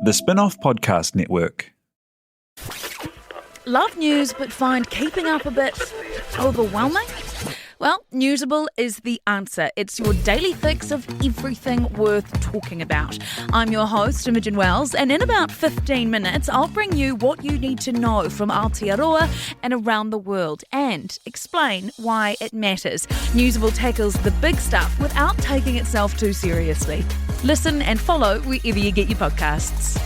The Spin-off Podcast Network. Love news but find keeping up a bit overwhelming? Well, Newsable is the answer. It's your daily fix of everything worth talking about. I'm your host, Imogen Wells, and in about 15 minutes, I'll bring you what you need to know from Aotearoa and around the world and explain why it matters. Newsable tackles the big stuff without taking itself too seriously. Listen and follow wherever you get your podcasts.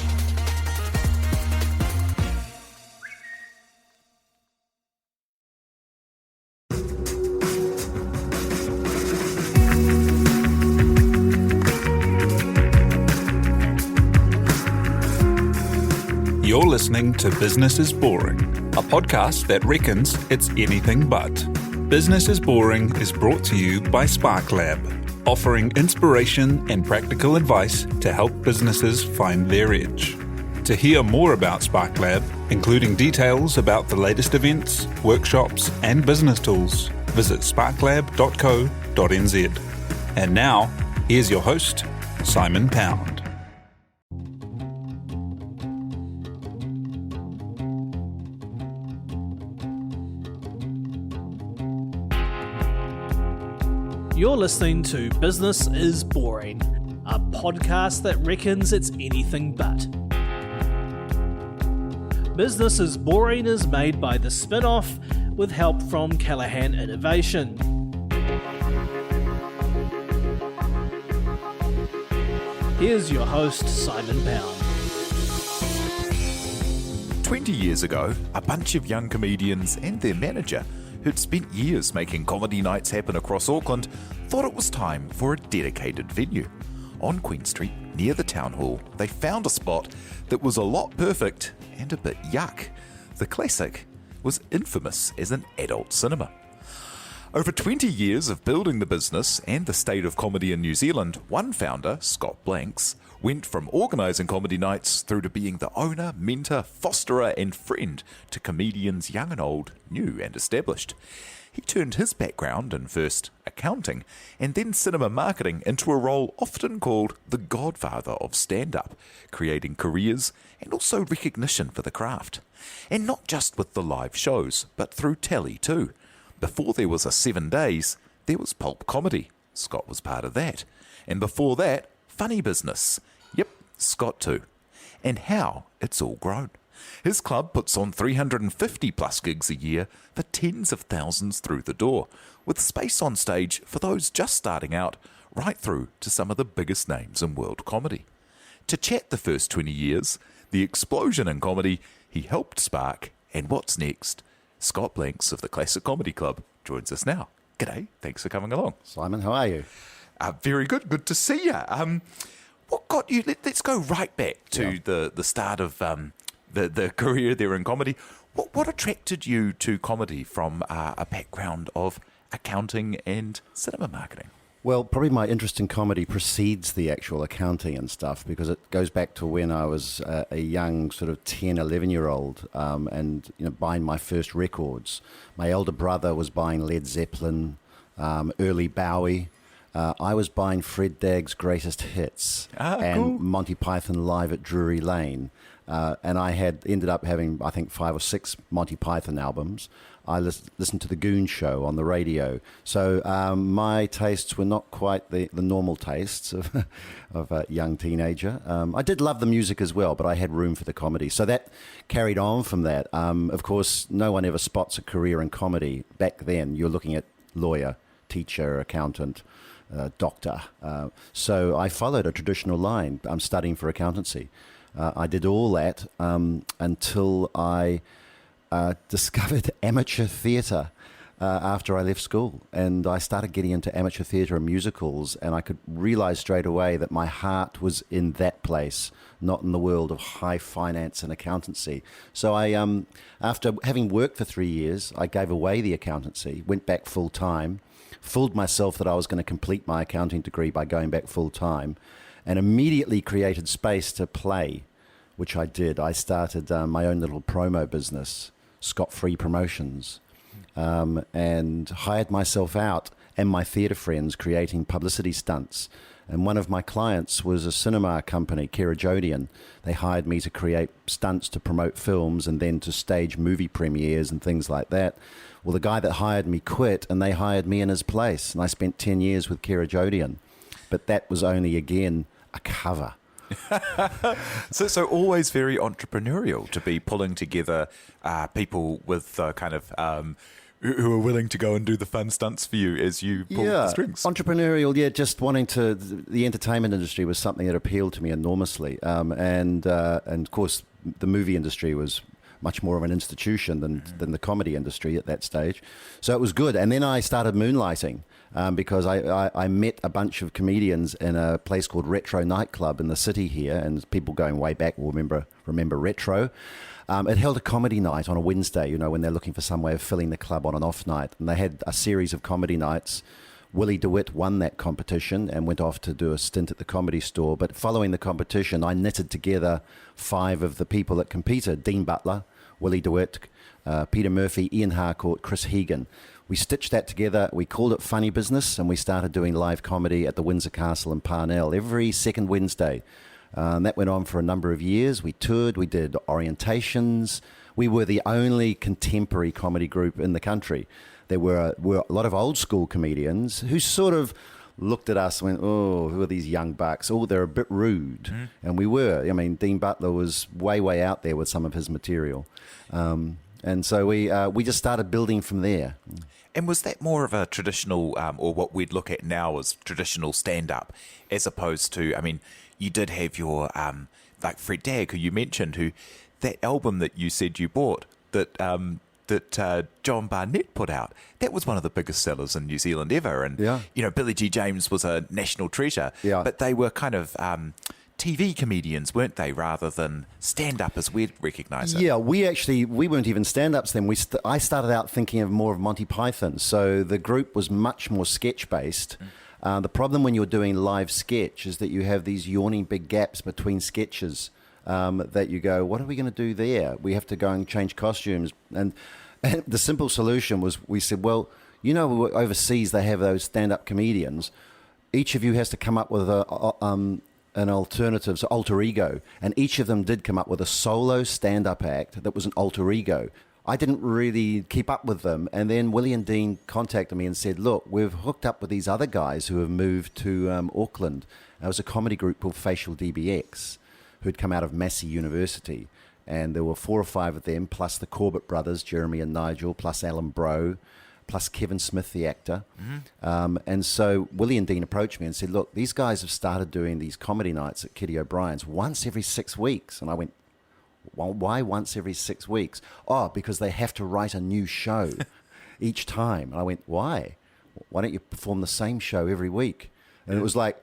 You're listening to Business is Boring, a podcast that reckons it's anything but. Business is Boring is brought to you by Spark Lab, offering inspiration and practical advice to help businesses find their edge. To hear more about Spark Lab, including details about the latest events, workshops, and business tools, visit sparklab.co.nz. And now, here's your host, Simon Pound. You're listening to Business is Boring, a podcast that reckons it's anything but. Business is Boring is made by The Spin-off with help from Callaghan Innovation. Here's your host, Simon Pound. 20 years ago, a bunch of young comedians and their manager, who'd spent years making comedy nights happen across Auckland, thought it was time for a dedicated venue. On Queen Street, near the town hall, they found a spot that was a lot perfect and a bit yuck. The Classic was infamous as an adult cinema. Over 20 years of building the business and the state of comedy in New Zealand, one founder, Scott Blanks, went from organising comedy nights through to being the owner, mentor, fosterer and friend to comedians young and old, new and established. He turned his background in first accounting and then cinema marketing into a role often called the Godfather of Stand-up, creating careers and also recognition for the craft. And not just with the live shows, but through telly too. Before there was a 7 Days, there was Pulp Comedy. Scott was part of that. And before that, Funny Business. Yep, Scott too. And how it's all grown. His club puts on 350 plus gigs a year for tens of thousands through the door, with space on stage for those just starting out, right through to some of the biggest names in world comedy. To chat the first 20 years, the explosion in comedy he helped spark, and what's next, Scott Blanks of the Classic Comedy Club joins us now. G'day, thanks for coming along. Simon, how are you? Very good, good to see you. What got you, let's go right back to the start of the career there in comedy. What attracted you to comedy from a background of accounting and cinema marketing? Well, probably my interest in comedy precedes the actual accounting and stuff, because it goes back to when I was a young sort of 10, 11-year-old and buying my first records. My elder brother was buying Led Zeppelin, early Bowie. I was buying Fred Dagg's greatest hits and cool. Monty Python live at Drury Lane. And I had ended up having, I think, 5 or 6 Monty Python albums. I listened to the Goon Show on the radio. So my tastes were not quite the normal tastes of a young teenager. I did love the music as well, but I had room for the comedy. So that carried on from that. Of course, no one ever spots a career in comedy. Back then, you're looking at lawyer, teacher, accountant, doctor. So I followed a traditional line. I'm studying for accountancy. I did all that until I discovered amateur theatre after I left school. And I started getting into amateur theatre and musicals, and I could realise straight away that my heart was in that place, not in the world of high finance and accountancy. So I, after having worked for 3 years, I gave away the accountancy, went back full-time, fooled myself that I was going to complete my accounting degree by going back full-time, and immediately created space to play, which I did. I started my own little promo business, Scott Free Promotions, and hired myself out and my theatre friends creating publicity stunts And one of my clients was a cinema company, Kerajodian. They hired me to create stunts to promote films and then to stage movie premieres and things like that. Well, the guy that hired me quit, and they hired me in his place. And I spent 10 years with Kerajodian. But that was only, again, a cover. So always very entrepreneurial to be pulling together people with who are willing to go and do the fun stunts for you as you pull the strings. Entrepreneurial, just wanting to. The entertainment industry was something that appealed to me enormously, and of course the movie industry was much more of an institution than the comedy industry at that stage. So it was good, and then I started moonlighting. Because I met a bunch of comedians in a place called Retro Nightclub in the city here, and people going way back will remember Retro. It held a comedy night on a Wednesday, when they're looking for some way of filling the club on an off night. And they had a series of comedy nights. Willie DeWitt won that competition and went off to do a stint at the Comedy Store. But following the competition, I knitted together 5 of the people that competed: Dean Butler, Willie DeWitt, Peter Murphy, Ian Harcourt, Chris Hegan. We stitched that together, we called it Funny Business, and we started doing live comedy at the Windsor Castle in Parnell every second Wednesday. That went on for a number of years. We toured, we did orientations. We were the only contemporary comedy group in the country. There were a lot of old school comedians who sort of looked at us and went, oh, who are these young bucks? Oh, they're a bit rude. Mm-hmm. And we were. I mean, Dean Butler was way out there with some of his material. And so we just started building from there. And was that more of a traditional, or what we'd look at now as traditional stand-up, as opposed to, I mean, you did have your, like Fred Dagg, who you mentioned, that album that you said you bought, that John Barnett put out, that was one of the biggest sellers in New Zealand ever. And, Billy G. James was a national treasure. Yeah. But they were kind of TV comedians, weren't they, rather than stand-up as we'd recognise it? Yeah, we weren't even stand-ups then. I started out thinking of more of Monty Python, so the group was much more sketch-based. The problem when you're doing live sketch is that you have these yawning big gaps between sketches that you go, what are we going to do there? We have to go and change costumes. And the simple solution was, we said, well, overseas they have those stand-up comedians. Each of you has to come up with an alternative, so alter ego, and each of them did come up with a solo stand-up act that was an alter ego. I didn't really keep up with them, and then Willie and Dean contacted me and said, look, we've hooked up with these other guys who have moved to Auckland. There was a comedy group called Facial DBX who'd come out of Massey University, and there were 4 or 5 of them, plus the Corbett brothers, Jeremy and Nigel, plus Alan Bro, plus Kevin Smith, the actor. Mm-hmm. And so Willie and Dean approached me and said, look, these guys have started doing these comedy nights at Kitty O'Brien's once every 6 weeks. And I went, well, why once every 6 weeks? Oh, because they have to write a new show each time. And I went, why? Why don't you perform the same show every week? And it was like,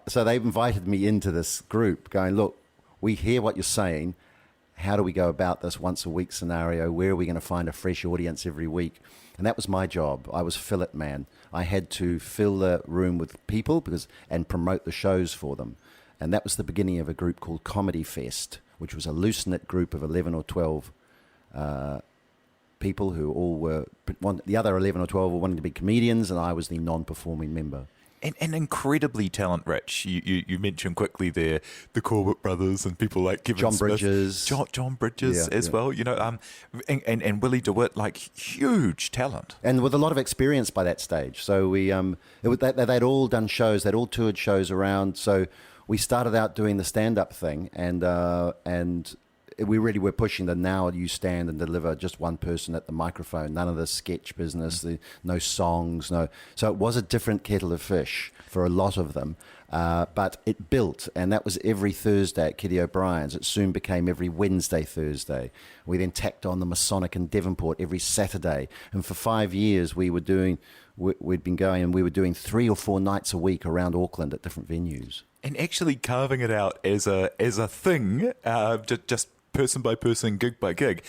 so they invited me into this group going, look, we hear what you're saying. How do we go about this once a week scenario? Where are we going to find a fresh audience every week? And that was my job. I was fill it man. I had to fill the room with people and promote the shows for them. And that was the beginning of a group called Comedy Fest, which was a loose-knit group of 11 or 12 people who all were, the other 11 or 12 were wanting to be comedians, and I was the non-performing member. And incredibly talent rich. You mentioned quickly there the Corbett brothers and people like Kevin John Smith, Bridges, John Bridges as well. And Willie DeWitt, like huge talent, and with a lot of experience by that stage. So they'd all done shows, they'd all toured shows around. So we started out doing the stand-up thing, and we really were pushing the now you stand and deliver just one person at the microphone, none of the sketch business, no songs, no. So it was a different kettle of fish for a lot of them, but it built, and that was every Thursday at Kitty O'Brien's. It soon became every Wednesday, Thursday. We then tacked on the Masonic in Devonport every Saturday, and for 5 years we were doing 3 or 4 nights a week around Auckland at different venues. And actually carving it out as a thing, just person by person, gig by gig.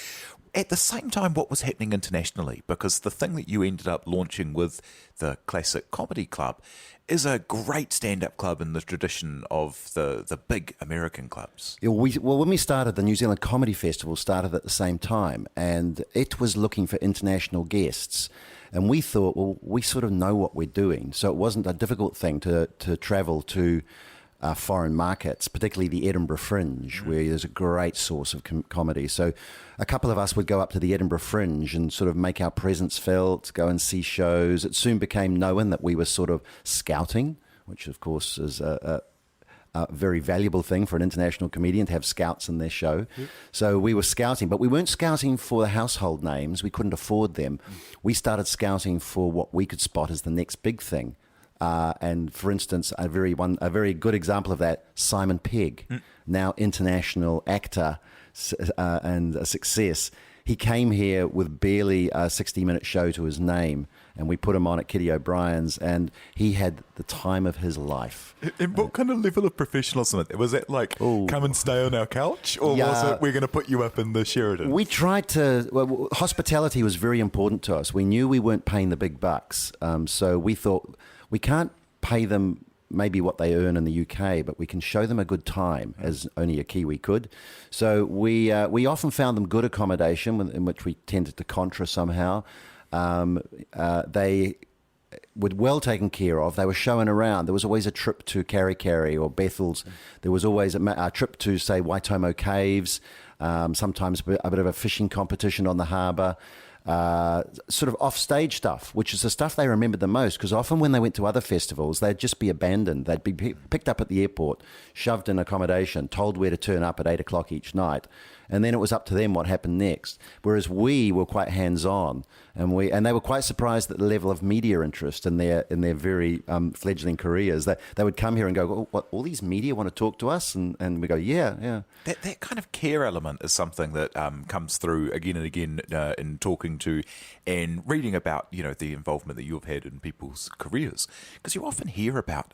At the same time, what was happening internationally? Because the thing that you ended up launching with the Classic Comedy Club is a great stand-up club in the tradition of the big American clubs. Yeah, when we started, the New Zealand Comedy Festival started at the same time, and it was looking for international guests. And we thought, well, we sort of know what we're doing. So it wasn't a difficult thing to travel to foreign markets, particularly the Edinburgh Fringe, where there's a great source of comedy. So a couple of us would go up to the Edinburgh Fringe and sort of make our presence felt, go and see shows. It soon became known that we were sort of scouting, which of course is a very valuable thing for an international comedian to have scouts in their show. So we were scouting, but we weren't scouting for the household names. We couldn't afford them. We started scouting for what we could spot as the next big thing. And for instance, a very good example of that, Simon Pegg, now international actor and a success. He came here with barely a 60-minute show to his name, and we put him on at Kitty O'Brien's, and he had the time of his life. And what kind of level of professionalism? Was it like, come and stay on our couch? Or was it, we're going to put you up in the Sheridan? We tried to... Well, hospitality was very important to us. We knew we weren't paying the big bucks, so we thought we can't pay them maybe what they earn in the UK, but we can show them a good time, as only a Kiwi could. So we often found them good accommodation, in which we tended to contra somehow. They were well taken care of. They were showing around. There was always a trip to Karikari or Bethel's. There was always a trip to, say, Waitomo Caves, sometimes a bit of a fishing competition on the harbour. Sort of off-stage stuff, which is the stuff they remembered the most, because often when they went to other festivals, they'd just be abandoned. They'd be picked up at the airport, shoved in accommodation, told where to turn up at 8 o'clock each night, and then it was up to them what happened next. Whereas we were quite hands-on, and they were quite surprised at the level of media interest in their very fledgling careers. They would come here and go, oh, what, all these media want to talk to us? And we go, yeah. That kind of care element is something that comes through again and again in talking to and reading about, the involvement that you've had in people's careers. Because you often hear about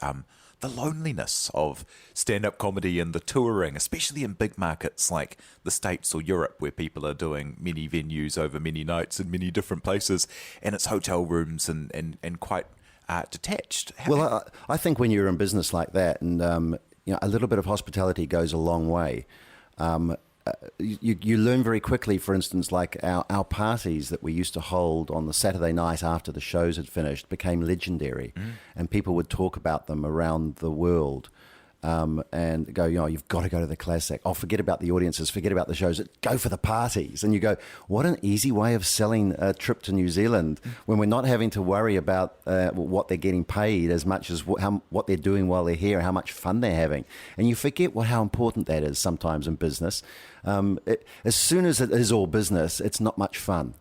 the loneliness of stand-up comedy and the touring, especially in big markets like the States or Europe, where people are doing many venues over many nights in many different places, and it's hotel rooms and quite detached. Well, I think when you're in business like that, and a little bit of hospitality goes a long way. You learn very quickly, for instance, like our parties that we used to hold on the Saturday night after the shows had finished became legendary, and people would talk about them around the world. And go, you've got to go to the classic. Oh, forget about the audiences, forget about the shows. Go for the parties. And you go, what an easy way of selling a trip to New Zealand when we're not having to worry about what they're getting paid as much as what they're doing while they're here, how much fun they're having. And you forget how important that is sometimes in business. As soon as it is all business, it's not much fun.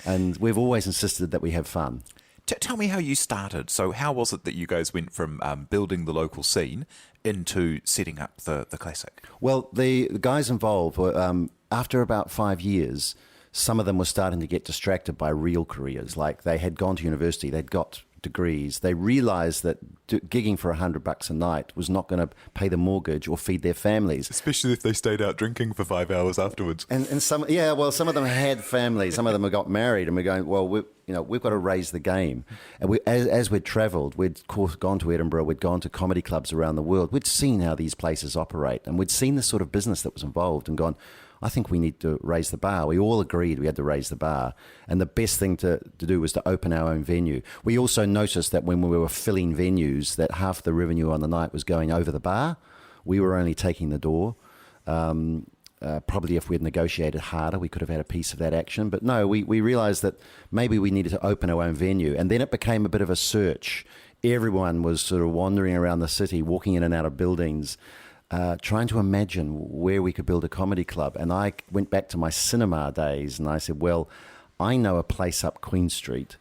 And we've always insisted that we have fun. Tell me how you started. So how was it that you guys went from building the local scene into setting up the classic? Well, the guys involved were, after about 5 years, some of them were starting to get distracted by real careers. Like they had gone to university, they'd got degrees. They realised that gigging for $100 a night was not going to pay the mortgage or feed their families. Especially if they stayed out drinking for 5 hours afterwards. And some of them had families. Some of them had got married, and we're going, well, we've got to raise the game. And as we'd travelled, we'd of course gone to Edinburgh, we'd gone to comedy clubs around the world. We'd seen how these places operate, and we'd seen the sort of business that was involved and gone, I think we need to raise the bar. We all agreed we had to raise the bar. And the best thing to do was to open our own venue. We also noticed that when we were filling venues, that half the revenue on the night was going over the bar. We were only taking the door. Probably if we had negotiated harder, we could have had a piece of that action. But no, we realised that maybe we needed to open our own venue. And then it became a bit of a search. Everyone was sort of wandering around the city, walking in and out of buildings, trying to imagine where we could build a comedy club. And I went back to my cinema days and I said, well, I know a place up Queen Street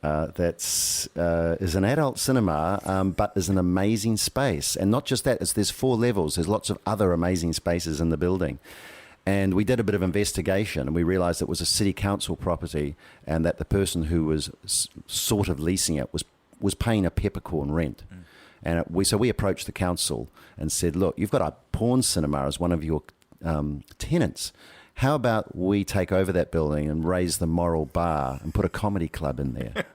that's is an adult cinema, but is an amazing space. And not just that, there's 4 levels. There's lots of other amazing spaces in the building. And we did a bit of investigation, and we realised it was a city council property, and that the person who was sort of leasing it was paying a peppercorn rent. And so we approached the council and said, look, you've got a porn cinema as one of your tenants. How about we take over that building and raise the moral bar and put a comedy club in there?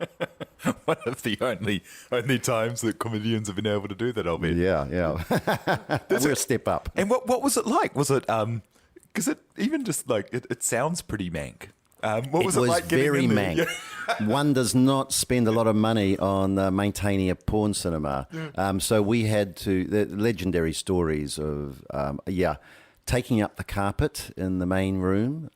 One of the only times that comedians have been able to do that, I'll bet. Yeah. We're a step up. And what was it like? Was it, because it even just like, it sounds pretty mank. What was it like getting very in there? mank. One does not spend a lot of money on maintaining a porn cinema. So we had the legendary stories of, taking up the carpet in the main room.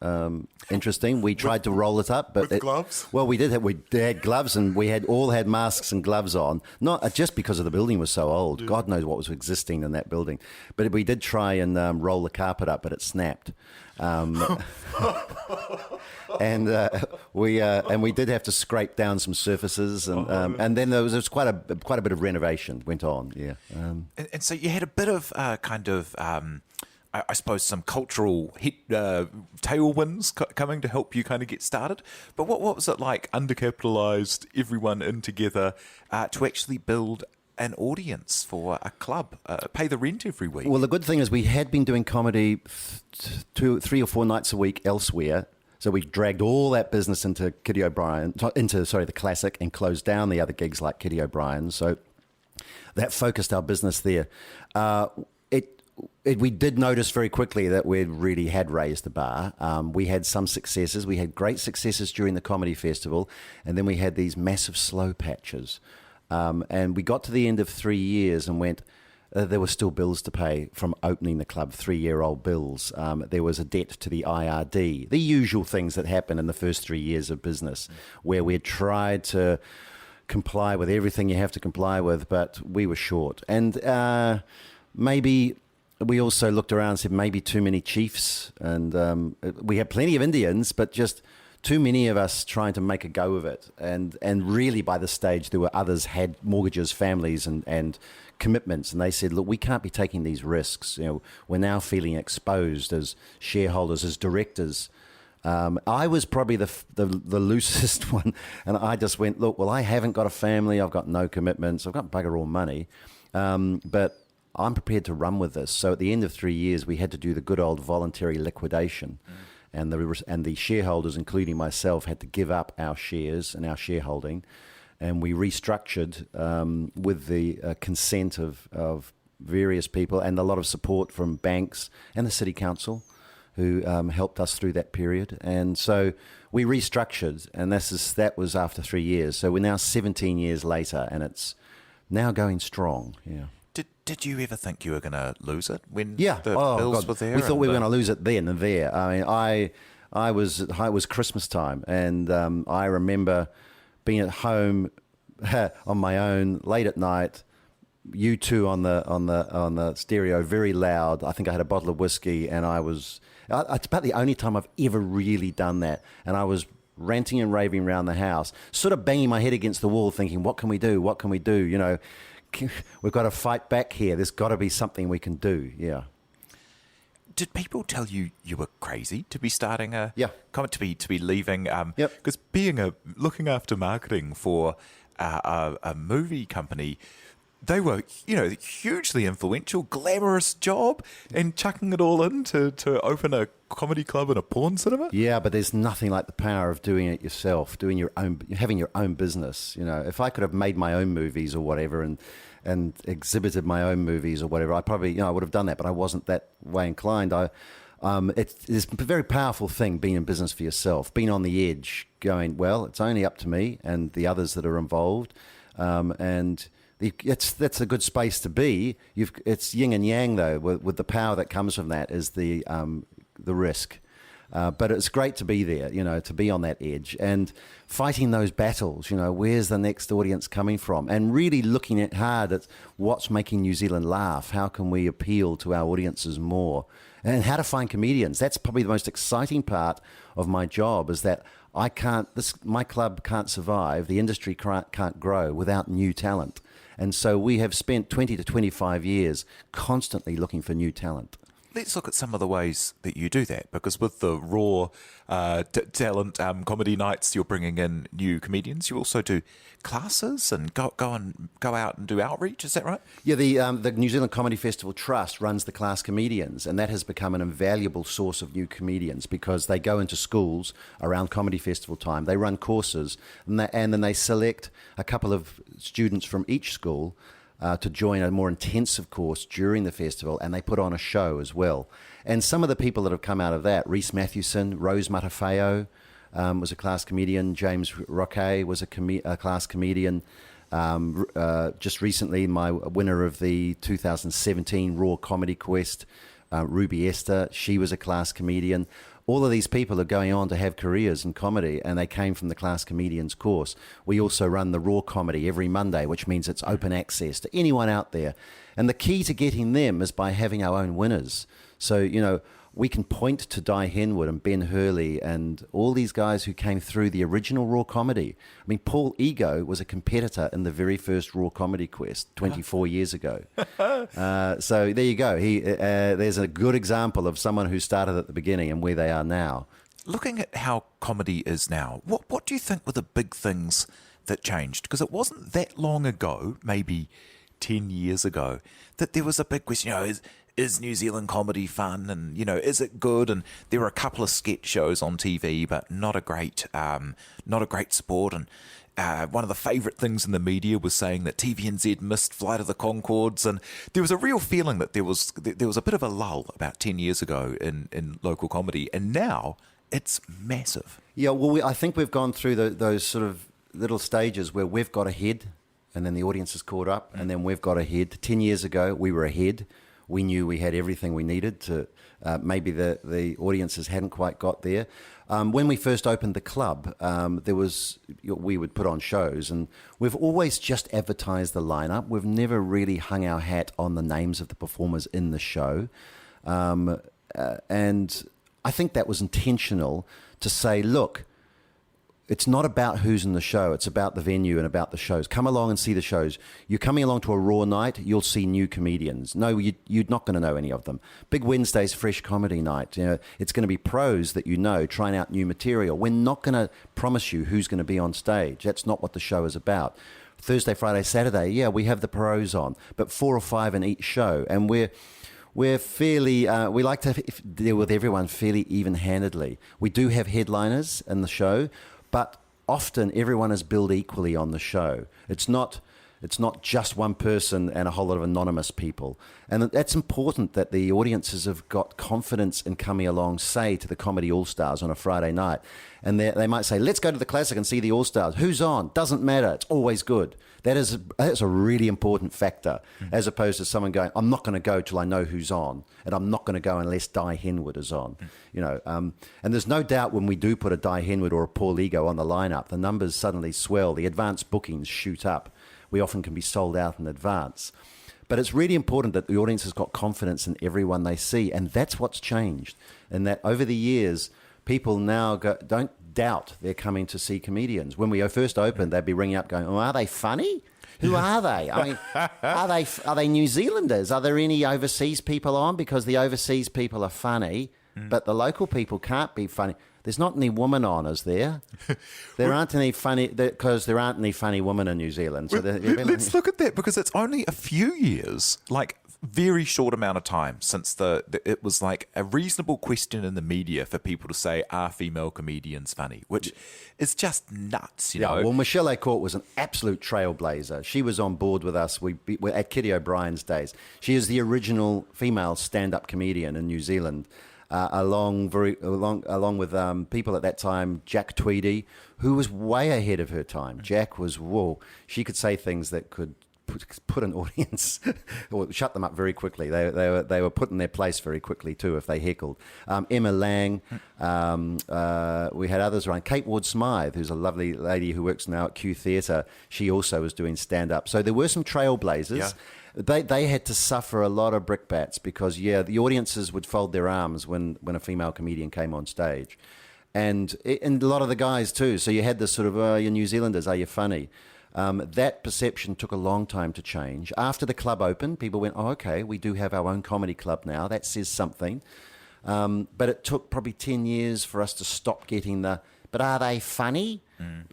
Interesting. We tried to roll it up, but with gloves. Well, we had gloves, and we all had masks and gloves on. Not just because of the building was so old. Yeah. God knows what was existing in that building. But we did try and roll the carpet up, but it snapped. And we did have to scrape down some surfaces, and then there was quite a bit of renovation went on. Yeah. And so you had a bit of I suppose some cultural tailwinds coming to help you kind of get started. But what was it like, undercapitalised, everyone in together, to actually build an audience for a club, pay the rent every week? Well, the good thing is we had been doing comedy 3 or 4 nights a week elsewhere. So we dragged all that business into the Classic, and closed down the other gigs like Kitty O'Brien's. So that focused our business there. We did notice very quickly that we really had raised the bar. We had some successes. We had great successes during the comedy festival, and then we had these massive slow patches. And we got to the end of 3 years and went, there were still bills to pay from opening the club, 3-year-old bills. There was a debt to the IRD, the usual things that happen in the first 3 years of business, where we had tried to comply with everything you have to comply with, but we were short. And maybe we also looked around and said maybe too many chiefs, and we had plenty of Indians, but just too many of us trying to make a go of it. And really by this stage there were others had mortgages, families and commitments, and they said, look, we can't be taking these risks. We're now feeling exposed as shareholders, as directors. I was probably the loosest one, and I just went, look, well, I haven't got a family, I've got no commitments, I've got bugger all money, but I'm prepared to run with this. So at the end of 3 years, we had to do the good old voluntary liquidation. And the shareholders, including myself, had to give up our shares and our shareholding. And we restructured with the consent of various people and a lot of support from banks and the City Council, who helped us through that period. And so we restructured, and that was after 3 years. So we're now 17 years later, and it's now going strong. Yeah. Did you ever think you were going to lose it when the bills were there? We thought we were going to lose it then and there. I mean, it was Christmas time, and I remember being at home on my own late at night. U2 on the stereo, very loud. I think I had a bottle of whiskey, and it's about the only time I've ever really done that. And I was ranting and raving around the house, sort of banging my head against the wall, thinking, "What can we do? What can we do?" We've got to fight back here. There's got to be something we can do. Yeah. Did people tell you were crazy to be starting to be leaving? Because looking after marketing for a movie company, they were hugely influential, glamorous job, and chucking it all in to open a comedy club and a porn cinema. Yeah, but there's nothing like the power of doing it yourself, having your own business. If I could have made my own movies or whatever and exhibited my own movies or whatever, I probably I would have done that, but I wasn't that way inclined. It's a very powerful thing being in business for yourself, being on the edge, going, well, it's only up to me and the others that are involved, and that's a good space to be. It's yin and yang though, with the power that comes from that is the risk. But it's great to be there, to be on that edge and fighting those battles. Where's the next audience coming from? And really looking hard at what's making New Zealand laugh. How can we appeal to our audiences more? And how to find comedians. That's probably the most exciting part of my job, is that my club can't survive, the industry can't grow without new talent. And so we have spent 20 to 25 years constantly looking for new talent. Let's look at some of the ways that you do that, because with the raw talent comedy nights, you're bringing in new comedians. You also do classes and go out and do outreach. Is that right? Yeah, the New Zealand Comedy Festival Trust runs the class comedians, and that has become an invaluable source of new comedians because they go into schools around comedy festival time. They run courses, and then they select a couple of students from each school to join a more intensive course during the festival, and they put on a show as well. And some of the people that have come out of that, Rhys Mathewson, Rose Matafeo, was a class comedian. James Roque was a class comedian. Just recently, my winner of the 2017 Raw Comedy Quest, Ruby Esther, she was a class comedian. All of these people are going on to have careers in comedy, and they came from the class comedians course. We also run the Raw Comedy every Monday, which means it's open access to anyone out there. And the key to getting them is by having our own winners. So, you know, we can point to Di Henwood and Ben Hurley and all these guys who came through the original Raw Comedy. I mean, Paul Ego was a competitor in the very first Raw Comedy Quest 24 years ago. So there you go. There's a good example of someone who started at the beginning and where they are now. Looking at how comedy is now, what do you think were the big things that changed? Because it wasn't that long ago, maybe 10 years ago, that there was a big question, you know, is New Zealand comedy fun, and you know, is it good? And there were a couple of sketch shows on TV, but not a great sport. And one of the favourite things in the media was saying that TVNZ missed Flight of the Conchords, and there was a real feeling that there was a bit of a lull about 10 years ago in local comedy, and now it's massive. Yeah, well, I think we've gone through those sort of little stages where we've got ahead, and then the audience has caught up, and then we've got ahead. 10 years ago, we were ahead. We knew we had everything we needed to. Maybe the audiences hadn't quite got there. When we first opened the club, we would put on shows, and we've always just advertised the lineup. We've never really hung our hat on the names of the performers in the show, and I think that was intentional to say, look, it's not about who's in the show. It's about the venue and about the shows. Come along and see the shows. You're coming along to a Raw night, you'll see new comedians. No, you're not going to know any of them. Big Wednesday's Fresh Comedy Night. You know, it's going to be pros that you know, trying out new material. We're not going to promise you who's going to be on stage. That's not what the show is about. Thursday, Friday, Saturday, yeah, we have the pros on, but 4 or 5 in each show. And we're fairly, we like to deal with everyone fairly even-handedly. We do have headliners in the show, but often everyone is billed equally on the show. It's not just one person and a whole lot of anonymous people. And that's important that the audiences have got confidence in coming along, say, to the Comedy All-Stars on a Friday night. And they might say, let's go to the Classic and see the All-Stars. Who's on? Doesn't matter. It's always good. That's a really important factor, as opposed to someone going, I'm not going to go till I know who's on, and I'm not going to go unless Di Henwood is on. You know, and there's no doubt when we do put a Di Henwood or a Paul Ego on the lineup, the numbers suddenly swell, the advanced bookings shoot up. We often can be sold out in advance. But it's really important that the audience has got confidence in everyone they see, and that's what's changed. And that over the years, people now don't doubt they're coming to see comedians. When we first opened, they'd be ringing up going, oh, are they funny? Who are they? I mean, are they New Zealanders? Are there any overseas people on? Because the overseas people are funny, but the local people can't be funny. There's not any woman on, is there? There aren't any funny, because there aren't any funny women in New Zealand. So let's look at that, because it's only a few years, like very short amount of time since it was like a reasonable question in the media for people to say, are female comedians funny? Which is just nuts, you know? Well, Michelle A'Court was an absolute trailblazer. She was on board with us at Kitty O'Brien's days. She is the original female stand-up comedian in New Zealand. Along with people at that time, Jack Tweedy, who was way ahead of her time. Jack was, she could say things that could put an audience or shut them up very quickly. They were put in their place very quickly too if they heckled. Emma Lang, we had others around. Kate Ward-Smythe, who's a lovely lady who works now at Q Theatre, she also was doing stand-up. So there were some trailblazers. Yeah. They had to suffer a lot of brickbats because, the audiences would fold their arms when a female comedian came on stage. And a lot of the guys too. So you had this sort of, you're New Zealanders, are you funny? That perception took a long time to change. After the club opened, people went, oh, okay, we do have our own comedy club now. That says something. But it took probably 10 years for us to stop getting but are they funny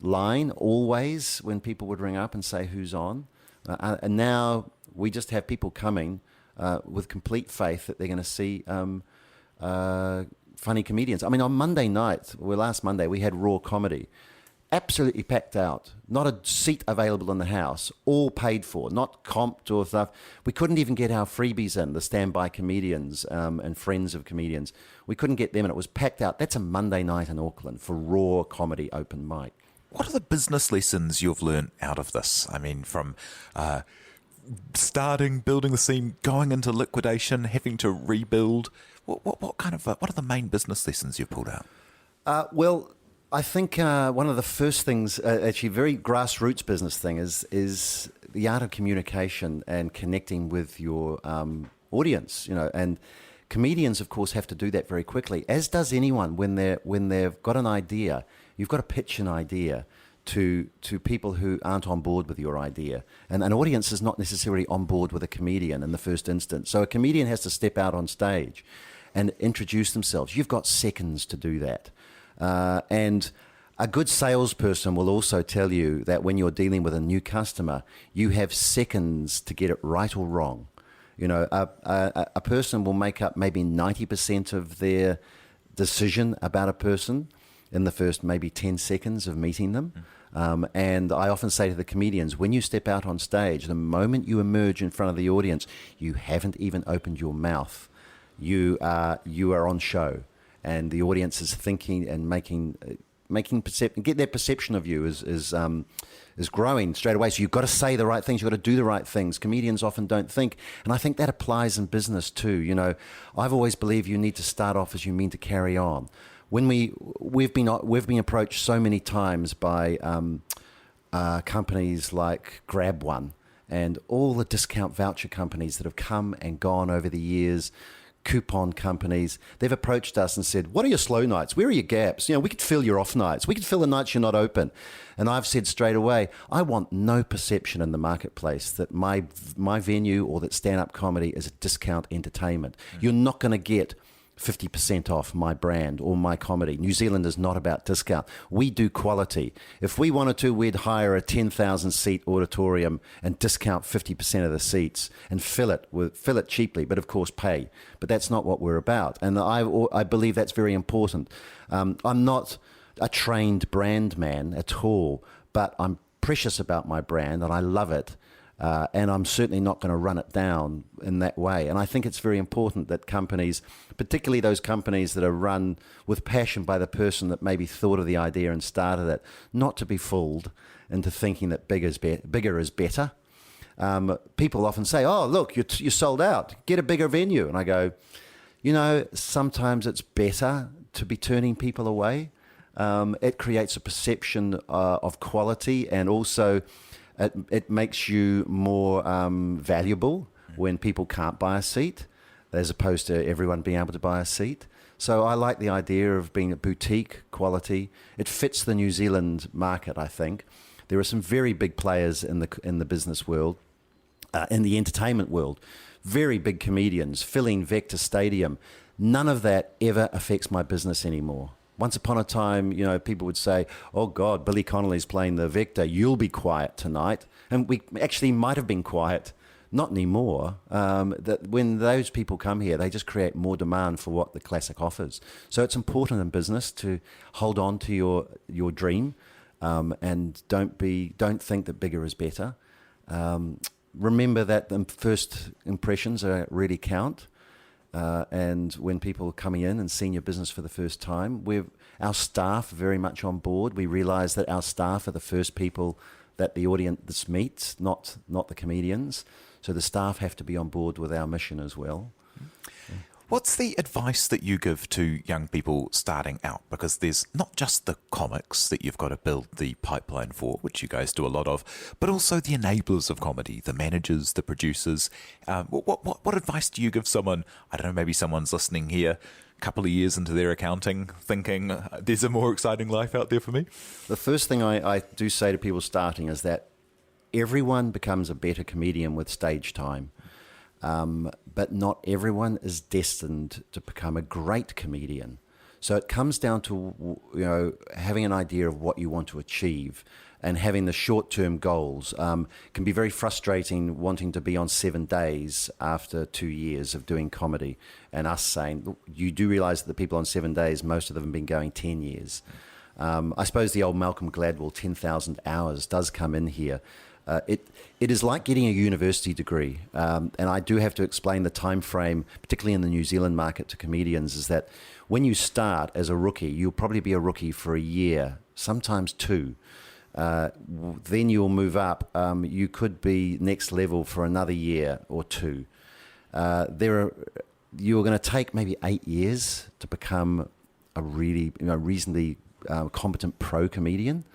line always when people would ring up and say, who's on? And now we just have people coming with complete faith that they're going to see funny comedians. I mean, on Monday night, last Monday, we had Raw Comedy. absolutely packed out, not a seat available in the house, all paid for, not comped or stuff. We couldn't even get our freebies in, the standby comedians and friends of comedians. We couldn't get them, and it was packed out. That's a Monday night in Auckland for raw comedy open mic. What are the business lessons you've learned out of this? I mean, from starting, building the scene, going into liquidation, having to rebuild. What are the main business lessons you've pulled out? Well, I think one of the first things, actually very grassroots business thing, is the art of communication and connecting with your audience. And comedians, of course, have to do that very quickly, as does anyone when they've got an idea. You've got to pitch an idea to people who aren't on board with your idea. And an audience is not necessarily on board with a comedian in the first instance. So a comedian has to step out on stage and introduce themselves. You've got seconds to do that. And a good salesperson will also tell you that when you're dealing with a new customer, you have seconds to get it right or wrong. A person will make up maybe 90% of their decision about a person in the first maybe 10 seconds of meeting them. And I often say to the comedians, when you step out on stage, the moment you emerge in front of the audience, you haven't even opened your mouth. You are on show, and the audience is thinking and get their perception of you is growing straight away. So you've got to say the right things, you've got to do the right things. Comedians often don't think, and I think that applies in business too. I've always believed you need to start off as you mean to carry on. When we've been approached so many times by companies like Grab One and all the discount voucher companies that have come and gone over the years, coupon companies, they've approached us and said, what are your slow nights? Where are your gaps? We could fill your off nights. We could fill the nights you're not open. And I've said straight away, I want no perception in the marketplace that my venue or that stand-up comedy is a discount entertainment. You're not going to get 50% off my brand or my comedy. New Zealand is not about discount. We do quality. If we wanted to, we'd hire a 10,000 seat auditorium and discount 50% of the seats and fill it cheaply, but of course pay. But that's not what we're about. And I believe that's very important. I'm not a trained brand man at all, but I'm precious about my brand and I love it. And I'm certainly not going to run it down in that way. And I think it's very important that companies, particularly those companies that are run with passion by the person that maybe thought of the idea and started it, not to be fooled into thinking that bigger is better. People often say, oh, look, you're sold out. Get a bigger venue. And I go, sometimes it's better to be turning people away. It creates a perception of quality, and also it makes you more valuable when people can't buy a seat, as opposed to everyone being able to buy a seat. So I like the idea of being a boutique quality. It fits the New Zealand market, I think. There are some very big players in the business world, in the entertainment world, very big comedians filling Vector Stadium. None of that ever affects my business anymore. Once upon a time, people would say, oh, God, Billy Connolly's playing the Vector. You'll be quiet tonight. And we actually might have been quiet. Not anymore. That when those people come here, they just create more demand for what the Classic offers. So it's important in business to hold on to your dream and don't think that bigger is better. Remember that the first impressions really count. And when people are coming in and seeing your business for the first time, our staff are very much on board. We realise that our staff are the first people that the audience meets, not the comedians. So the staff have to be on board with our mission as well. What's the advice that you give to young people starting out? Because there's not just the comics that you've got to build the pipeline for, which you guys do a lot of, but also the enablers of comedy, the managers, the producers. What advice do you give someone? I don't know, maybe someone's listening here a couple of years into their accounting thinking there's a more exciting life out there for me. The first thing I do say to people starting is that everyone becomes a better comedian with stage time. But not everyone is destined to become a great comedian. So it comes down to having an idea of what you want to achieve and having the short-term goals. Can be very frustrating wanting to be on 7 days after 2 years of doing comedy, and us saying, you do realise that the people on 7 days, most of them have been going 10 years. I suppose the old Malcolm Gladwell 10,000 hours does come in here. It is like getting a university degree, and I do have to explain the time frame, particularly in the New Zealand market, to comedians, is that when you start as a rookie, you'll probably be a rookie for a year, sometimes 2. Then you'll move up. You could be next level for another year or 2. You're going to take maybe 8 years to become a really, reasonably competent pro comedian.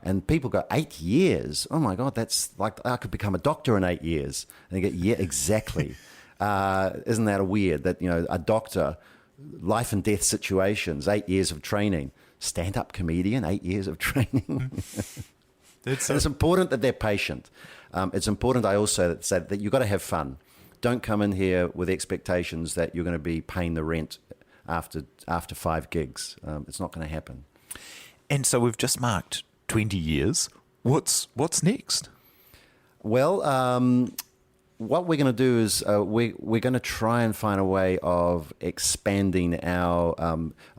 And people go, 8 years? Oh my God, that's like I could become a doctor in 8 years. And they go, yeah, exactly. Isn't that weird that, a doctor, life and death situations, 8 years of training, stand-up comedian, 8 years of training. It's important that they're patient. It's important, I also say that you've got to have fun. Don't come in here with expectations that you're going to be paying the rent after 5 gigs. It's not going to happen. And so we've just marked 20 years. What's next? Well, what we're going to do is we're going to try and find a way of expanding our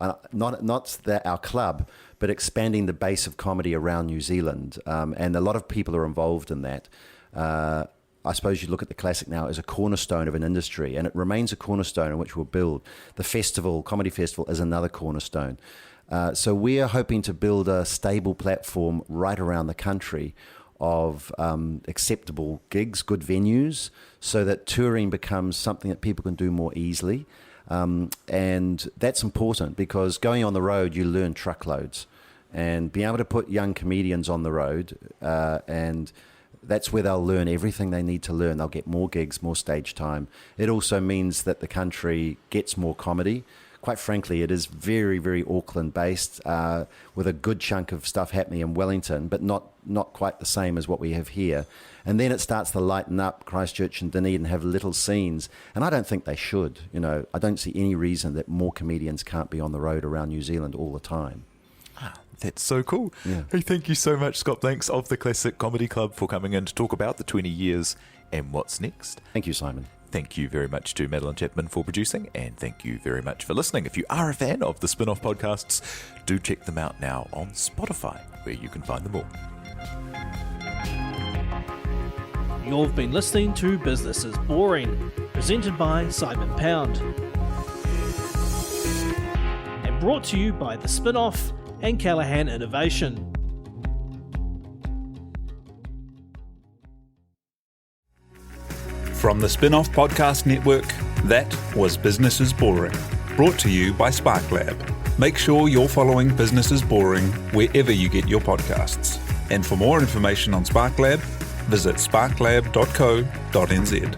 our club, but expanding the base of comedy around New Zealand. And a lot of people are involved in that. I suppose you look at the Classic now as a cornerstone of an industry, and it remains a cornerstone on which we'll build. The festival, Comedy Festival, is another cornerstone. So we are hoping to build a stable platform right around the country of acceptable gigs, good venues, so that touring becomes something that people can do more easily. And that's important because going on the road, you learn truckloads. And being able to put young comedians on the road, and that's where they'll learn everything they need to learn. They'll get more gigs, more stage time. It also means that the country gets more comedy. Quite frankly, it is very, very Auckland-based, with a good chunk of stuff happening in Wellington, but not quite the same as what we have here. And then it starts to lighten up. Christchurch and Dunedin have little scenes, and I don't think they should. I don't see any reason that more comedians can't be on the road around New Zealand all the time. That's so cool. Yeah. Hey, thank you so much, Scott Blanks of the Classic Comedy Club, for coming in to talk about the 20 years and what's next. Thank you, Simon. Thank you very much to Madeline Chapman for producing, and thank you very much for listening. If you are a fan of the Spin-Off podcasts, do check them out now on Spotify, where you can find them all. You've been listening to Business is Boring, presented by Simon Pound, and brought to you by the Spin-Off and Callaghan Innovation. From the Spin-Off Podcast Network, that was Business is Boring, brought to you by SparkLab. Make sure you're following Business is Boring wherever you get your podcasts. And for more information on SparkLab, visit sparklab.co.nz.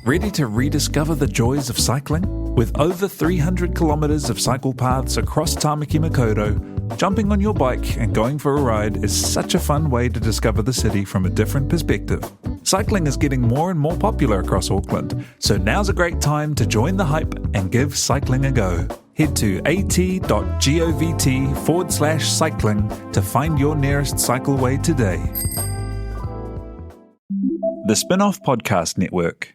Ready to rediscover the joys of cycling? With over 300 kilometres of cycle paths across Tāmaki Makaurau, jumping on your bike and going for a ride is such a fun way to discover the city from a different perspective. Cycling is getting more and more popular across Auckland, so now's a great time to join the hype and give cycling a go. Head to at.govt/cycling to find your nearest cycleway today. The Spin-Off Podcast Network.